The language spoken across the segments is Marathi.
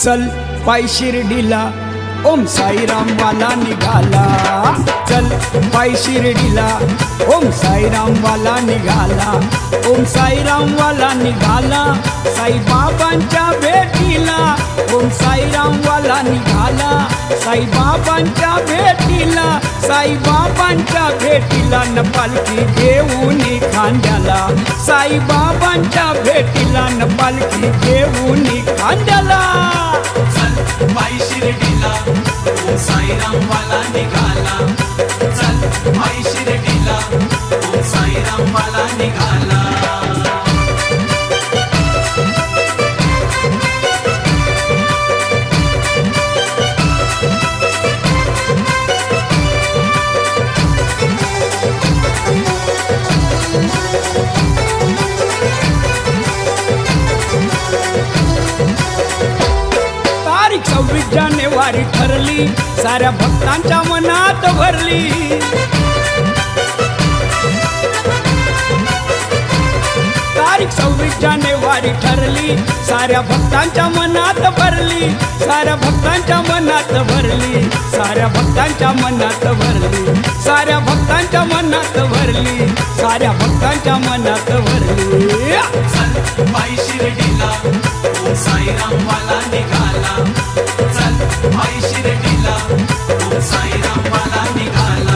चल पायी शिर्डीला ओम साईराम वाला निघाला, चल पायी शिर्डीला ओम साईराम वाला निघाला, ओम साईराम वाला निघाला साईबाबांच्या भेटीला, ओम साईराम वाला निघाला साईबाबांच्या भेटीला, साईबाबांच्या भेटीला न पालखी घेऊन खांद्याला, साईबाबांच्या भेटीला न पालखी घेऊन खांद्याला। चल पायी शिर्डीला ओम साईराम वाला निघाला, चल पायी शिर्डीला ओम साईराम वाला निघाला। तारीख 26 जानेवारी ठरली, साऱ्या भक्तांच्या मनात भरली, तारीख 26 जानेवारी ठरली, साऱ्या भक्तांच्या मनात भरली, साऱ्या भक्तांच्या मनात भरली, साऱ्या भक्तांच्या मनात भरली, साऱ्या भक्तांच्या मनात भरली, साऱ्या भक्तांच्या मनात भरली। चल पायी शिर्डीला ओम साईराम वाला निघाला, चल पायी शिर्डीला ओम साईराम वाला निघाला।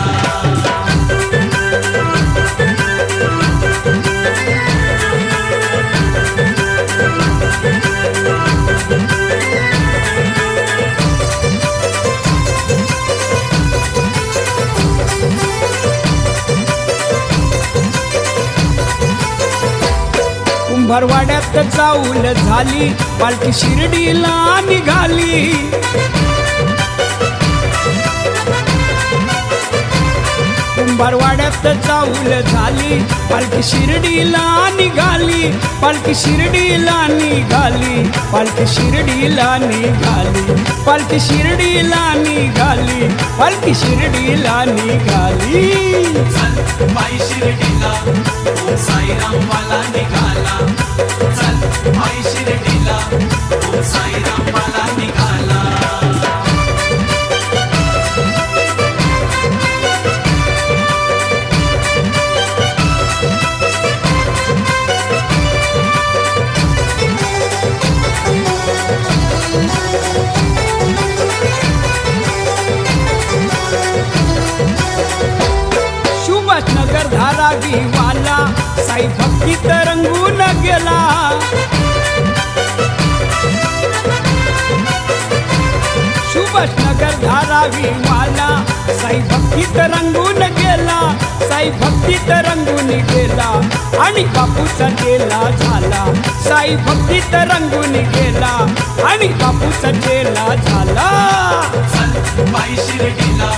कुंभारवाड्यात चाऊल झाली, पालखी शिर्डीला निघाली, कुंभारवाड्यात चाऊल झाली, पालखी शिर्डीला निघाली, पालखी शिर्डीला निघाली, पालखी शिर्डीला निघाली, पालखी शिर्डीला निघाली, पालखी शिर्डीला निघाली। चल पायी शिर्डीला ओम साईराम वाला निघाला, चल पायी शिर्डीला ओम साईराम वाला निघाला। सुभाषनगर धारावी वाला साई भक्तीत रंगून गेला, सुभाषनगर धारावी वाला साई भक्तीत रंगून गेला, साई भक्तीत रंगून गेला आणि बापूचा चेला झाला, साई भक्तीत रंगून गेला आणि बापूचा चेला झाला। चल पायी शिर्डीला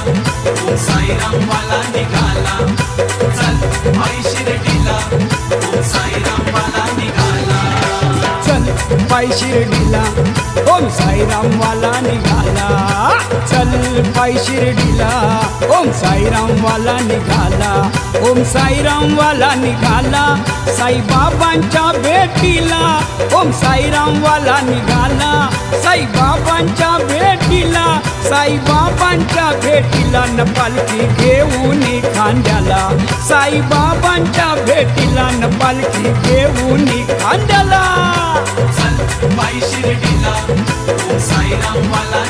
ओम साईराम वाला निघाला, चल पायी शिर्डीला ओम साईराम वाला निघाला। चल पायी शिर्डीला ओम साईराम वाला निघाला, चल पायी शिर्डीला ओम साईराम वाला निघाला, ओम साईराम वाला निघाला साईबाबांच्या भेटीला, ओम साईराम वाला निघाला साईबाबांच्या भेटीला, साईबाबांच्या भेटीला न पालखी घेऊन खांद्याला, साईबाबांच्या भेटीला न पालखी घेऊन खांद्याला। चल पायी शिर्डीला ओम साईराम वाला